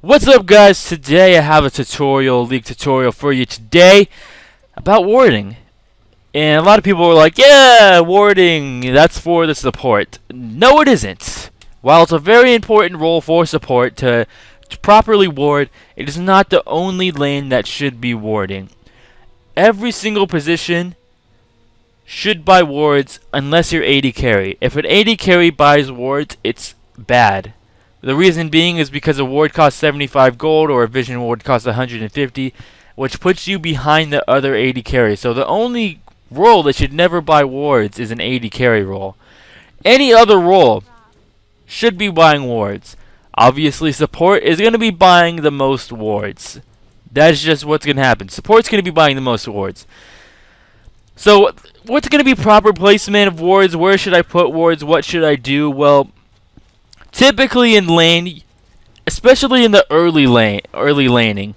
What's up, guys? Today I have a league tutorial for you today about warding. And a lot of people were like, yeah, warding, that's for the support. No, it isn't. While it's a very important role for support to properly ward, it is not the only lane that should be warding. Every single position should buy wards unless you're AD carry. If an AD carry buys wards, it's bad. The reason being is because a ward costs 75 gold or a vision ward costs 150, which puts you behind the other AD carry. So the only role that should never buy wards is an AD carry role. Any other role should be buying wards. Obviously, support is going to be buying the most wards. That's just what's going to happen. Support's going to be buying the most wards. So, what's going to be proper placement of wards? Where should I put wards? What should I do? Well, typically in lane, especially in the early laning,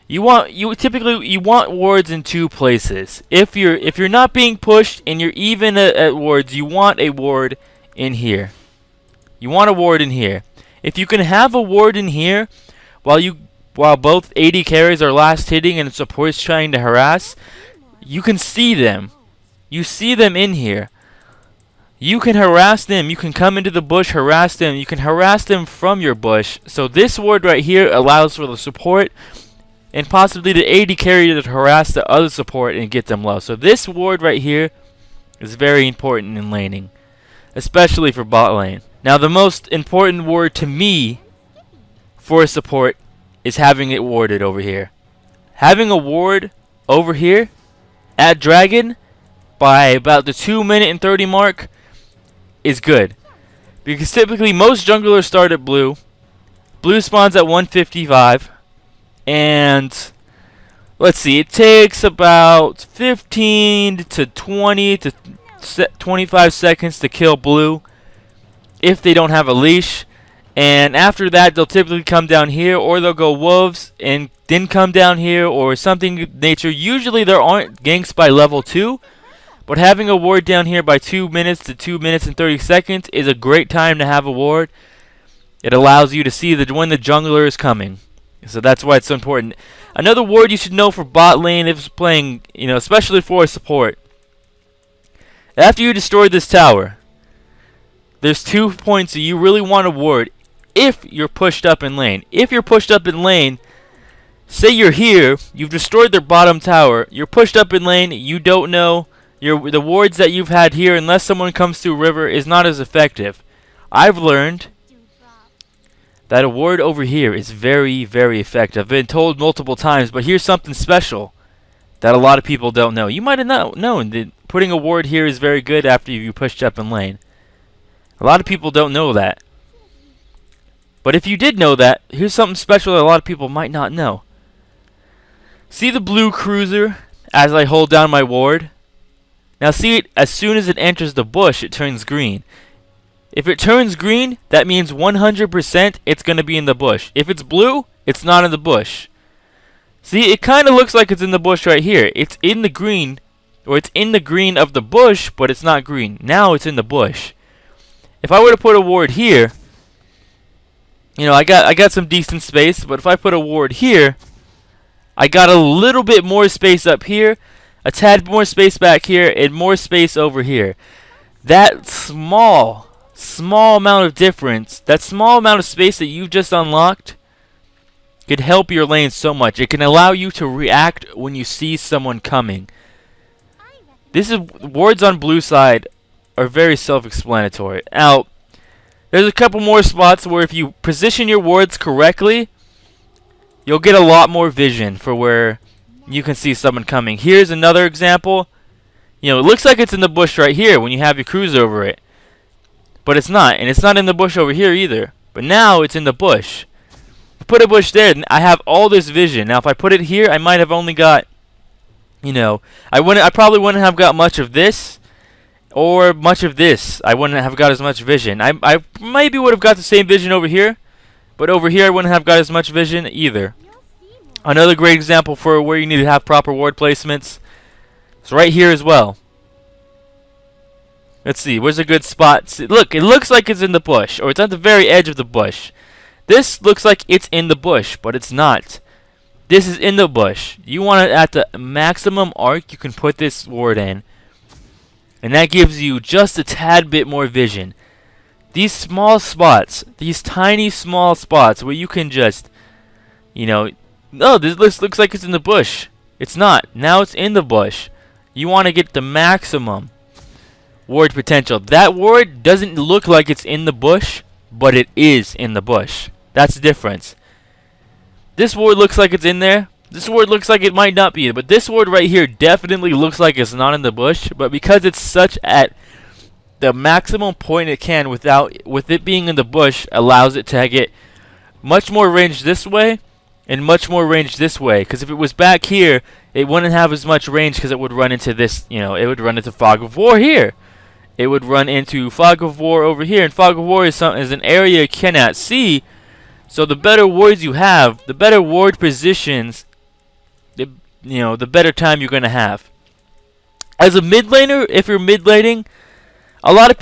you want wards in two places. If you're not being pushed and you're even at wards, you want a ward in here. You want a ward in here. If you can have a ward in here while both AD carries are last hitting and support's trying to harass, you can see them. You see them in here. You can harass them. You can come into the bush, harass them. You can harass them from your bush. So this ward right here allows for the support and possibly the AD carry to harass the other support and get them low. So this ward right here is very important in laning, especially for bot lane. Now the most important ward to me for a support is having it warded over here. Having a ward over here at Dragon by about the 2-minute and 30 mark is good. Because typically most junglers start at blue. Blue spawns at 155. And let's see, it takes about 15 to 20 to 25 seconds to kill blue if they don't have a leash. And after that, they'll typically come down here, or they'll go wolves and then come down here, or something of nature. Usually there aren't ganks by level 2, but having a ward down here by 2 minutes to 2 minutes and 30 seconds is a great time to have a ward. It allows you to see when the jungler is coming. So that's why it's so important. Another ward you should know for bot lane if it's playing, especially for a support. After you destroy this tower, there's 2 points that you really want to ward if you're pushed up in lane. If you're pushed up in lane, say you're here, you've destroyed their bottom tower, you're pushed up in lane, you don't know, the wards that you've had here, unless someone comes through river, is not as effective. I've learned that a ward over here is very, very effective. I've been told multiple times, but here's something special that a lot of people don't know. You might have not known that putting a ward here is very good after you pushed up in lane. A lot of people don't know that. But if you did know that, here's something special that a lot of people might not know. See the blue cruiser as I hold down my ward? Now see it, as soon as it enters the bush, it turns green. If it turns green, that means 100% it's going to be in the bush. If it's blue, it's not in the bush. See, it kind of looks like it's in the bush right here. It's in the green, or it's in the green of the bush, but it's not green. Now it's in the bush. If I were to put a ward here, I got some decent space, but if I put a ward here, I got a little bit more space up here, a tad more space back here, and more space over here. That small amount of difference, that small amount of space that you've just unlocked could help your lane so much. It can allow you to react when you see someone coming. Wards on blue side are very self-explanatory. Now, there's a couple more spots where if you position your wards correctly, you'll get a lot more vision for where you can see someone coming. Here's another example. It looks like it's in the bush right here when you have your cruise over it. But it's not, and it's not in the bush over here either. But now it's in the bush. Put a bush there, and I have all this vision. Now if I put it here, I might have only got, I probably wouldn't have got much of this. Or much of this. I wouldn't have got as much vision. I maybe would have got the same vision over here, but over here I wouldn't have got as much vision either. Another great example for where you need to have proper ward placements is right here as well. Let's see, where's a good spot? See, look, it looks like it's in the bush, or it's at the very edge of the bush. This looks like it's in the bush, but it's not. This is in the bush. You want it at the maximum arc you can put this ward in. And that gives you just a tad bit more vision. These small spots, these tiny small spots where you can just, no, this looks like it's in the bush. It's not. Now it's in the bush. You want to get the maximum ward potential. That ward doesn't look like it's in the bush, but it is in the bush. That's the difference. This ward looks like it's in there. This ward looks like it might not be, but this ward right here definitely looks like it's not in the bush, but because it's such at the maximum point it can with it being in the bush, allows it to get much more range this way and much more range this way, because if it was back here, it wouldn't have as much range because it would run into this, it would run into Fog of War here. It would run into Fog of War over here, and Fog of War is an area you cannot see, so the better wards you have, the better ward positions, the better time you're going to have. As a mid laner, if you're mid laning, a lot of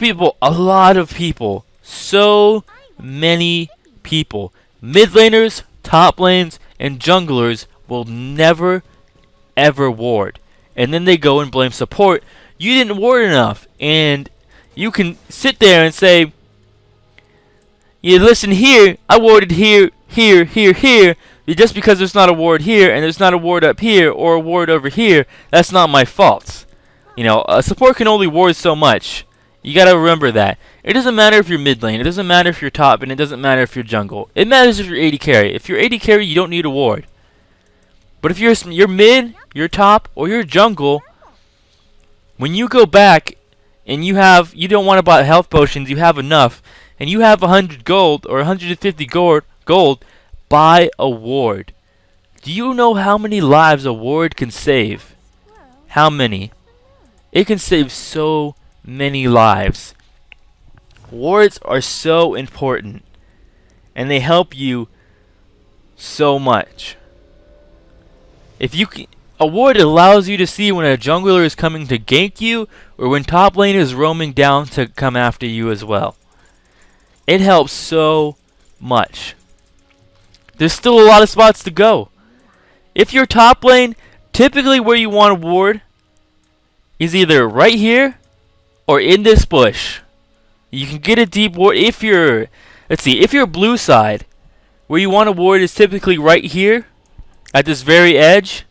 people, so many people, mid laners, top lanes, and junglers will never, ever ward. And then they go and blame support. You didn't ward enough. And you can sit there and say, yeah, listen here, I warded here, here, here, here. Just because there's not a ward here, and there's not a ward up here, or a ward over here, that's not my fault. A support can only ward so much. You gotta remember that. It doesn't matter if you're mid lane, it doesn't matter if you're top, and it doesn't matter if you're jungle. It matters if you're AD carry. If you're AD carry, you don't need a ward. But if you're mid, you're top, or you're jungle, when you go back and you don't want to buy health potions, you have enough, and you have 100 gold or 150 gold, buy a ward. Do you know how many lives a ward can save? How many? It can save so many lives. Wards are so important, and they help you so much. A ward allows you to see when a jungler is coming to gank you, or when top lane is roaming down to come after you as well. It helps so much. There's still a lot of spots to go. If you're top lane, typically where you want a ward is either right here or in this bush. You can get a deep ward if you're blue side, where you want a ward is typically right here at this very edge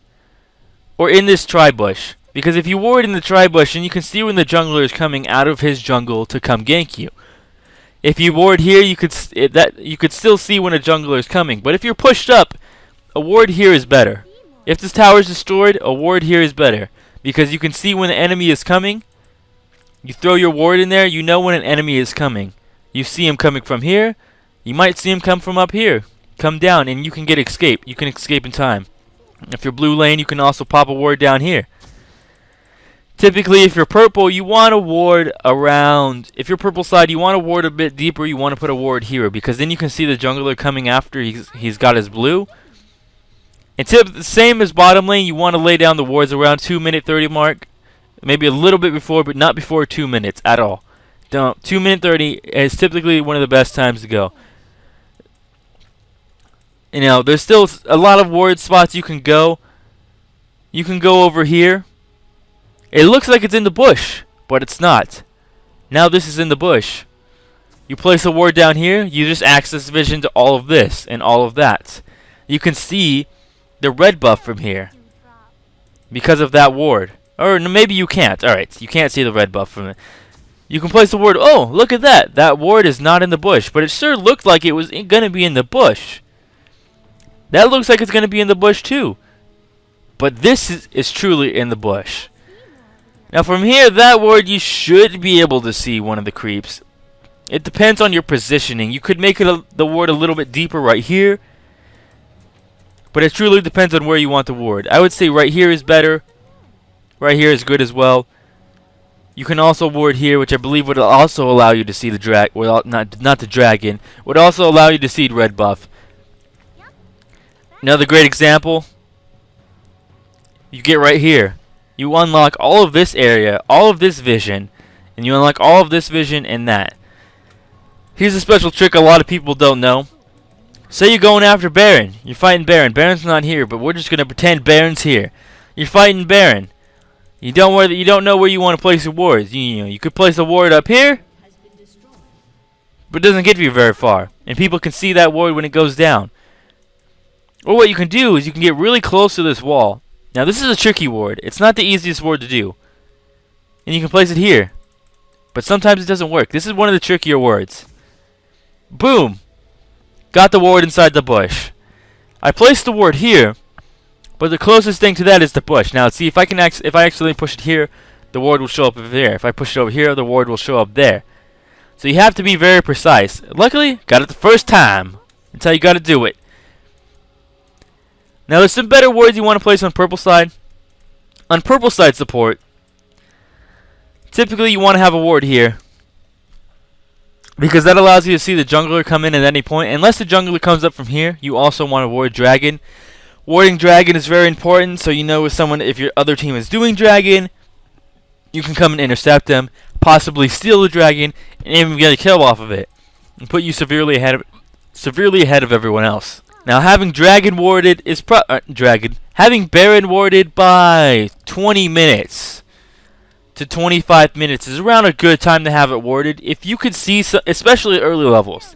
or in this tri-bush. Because if you ward in the tri-bush, and you can see when the jungler is coming out of his jungle to come gank you. If you ward here, you could still see when a jungler is coming. But if you're pushed up, a ward here is better. If this tower is destroyed, a ward here is better, because you can see when the enemy is coming. You throw your ward in there, you know when an enemy is coming. You see him coming from here. You might see him come from up here. Come down, and you can get escape. You can escape in time. If you're blue lane, you can also pop a ward down here. Typically, if you're purple, you want a ward around. If you're purple side, you want a ward a bit deeper. You want to put a ward here, because then you can see the jungler coming after he's got his blue. And the same as bottom lane, you want to lay down the wards around 2-minute 30 mark. Maybe a little bit before, but not before 2 minutes at all. 2-minute 30 is typically one of the best times to go. There's still a lot of ward spots you can go. You can go over here. It looks like it's in the bush, but it's not. Now this is in the bush. You place a ward down here, you just access vision to all of this and all of that. You can see the red buff from here because of that ward. Or maybe you can't. Alright, you can't see the red buff from it. You can place the ward. Oh, look at that. That ward is not in the bush, but it sure looked like it was going to be in the bush. That looks like it's going to be in the bush too. But this is truly in the bush. Now from here, that ward, you should be able to see one of the creeps. It depends on your positioning. You could make the ward a little bit deeper right here. But it truly depends on where you want the ward. I would say right here is better. Right here is good as well. You can also ward here, which I believe would also allow you to see the well, not the dragon. Would also allow you to see the red buff. Another great example. You get right here. You unlock all of this area, all of this vision, and you unlock all of this vision and that. Here's a special trick a lot of people don't know. Say you're going after Baron. You're fighting Baron. Baron's not here, but we're just gonna pretend Baron's here. You're fighting Baron. You don't know where you want to place your wards. You could place a ward up here, but it doesn't get you very far, and people can see that ward when it goes down. Or what you can do is you can get really close to this wall. Now this is a tricky ward. It's not the easiest ward to do, and you can place it here, but sometimes it doesn't work. This is one of the trickier wards. Boom! Got the ward inside the bush. I placed the ward here, but the closest thing to that is the bush. Now let's see if I can if I actually push it here, the ward will show up over there. If I push it over here, the ward will show up there. So you have to be very precise. Luckily, got it the first time. That's how you got to do it. Now there's some better wards you want to place on purple side. On purple side support, typically you want to have a ward here, because that allows you to see the jungler come in at any point. Unless the jungler comes up from here, you also want to ward dragon. Warding dragon is very important, so you know if your other team is doing dragon, you can come and intercept them, possibly steal the dragon, and even get a kill off of it, and put you severely ahead of everyone else. Now having dragon warded is having Baron warded by 20 minutes to 25 minutes is around a good time to have it warded. If you could see, especially early levels.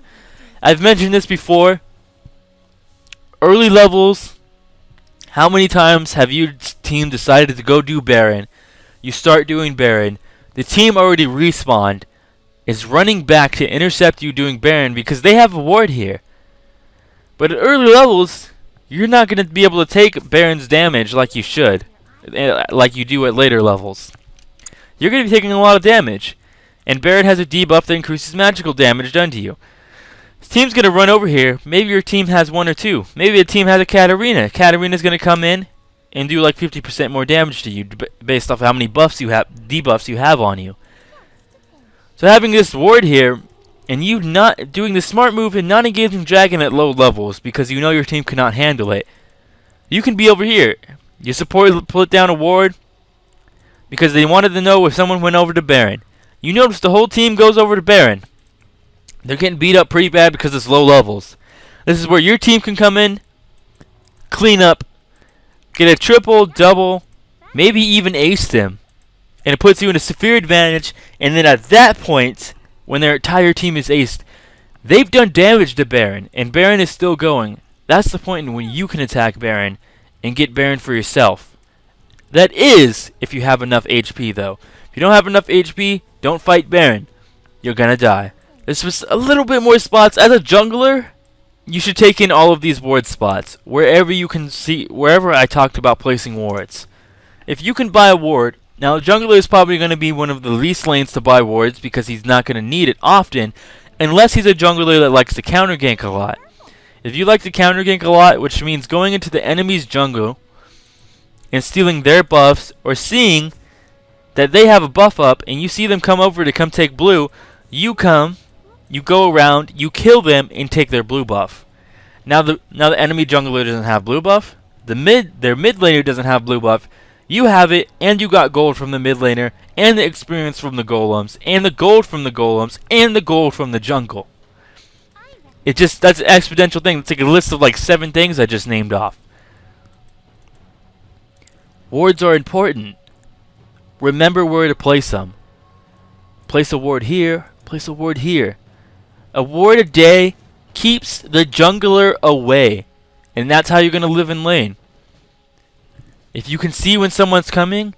I've mentioned this before. Early levels, how many times have your team decided to go do Baron? You start doing Baron. The team already respawned, is running back to intercept you doing Baron because they have a ward here. But at early levels, you're not going to be able to take Baron's damage like you should, like you do at later levels. You're going to be taking a lot of damage, and Baron has a debuff that increases magical damage done to you. This team's going to run over here. Maybe your team has one or two. Maybe a team has a Katarina. Katarina's going to come in and do like 50% more damage to you based off how many debuffs you have on you. So having this ward here, and you not doing the smart move and not engaging dragon at low levels because you know your team cannot handle it, you can be over here. Your support put down a ward because they wanted to know if someone went over to Baron. You notice the whole team goes over to Baron. They're getting beat up pretty bad because it's low levels. This is where your team can come in, clean up, get a triple, double, maybe even ace them. And it puts you in a severe advantage, and then at that point, when their entire team is aced, they've done damage to Baron, and Baron is still going. That's the point when you can attack Baron and get Baron for yourself. That is, if you have enough HP though. If you don't have enough HP, don't fight Baron. You're gonna die. There's just a little bit more spots. As a jungler, you should take in all of these ward spots. Wherever you can see, wherever I talked about placing wards. If you can buy a ward, now jungler is probably going to be one of the least lanes to buy wards because he's not going to need it often, unless he's a jungler that likes to counter gank a lot. If you like to counter gank a lot, which means going into the enemy's jungle and stealing their buffs, or seeing that they have a buff up and you see them come over to come take blue, you go around, you kill them and take their blue buff. Now the enemy jungler doesn't have blue buff. Their mid laner doesn't have blue buff. You have it, and you got gold from the mid laner, and the experience from the golems, and the gold from the golems, and the gold from the jungle. That's an exponential thing. It's like a list of like 7 things I just named off. Wards are important. Remember where to place them. Place a ward here, place a ward here. A ward a day keeps the jungler away, and that's how you're going to live in lane. If you can see when someone's coming,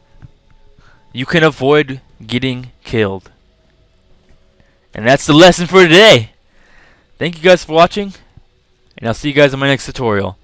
you can avoid getting killed. And that's the lesson for today. Thank you guys for watching, and I'll see you guys in my next tutorial.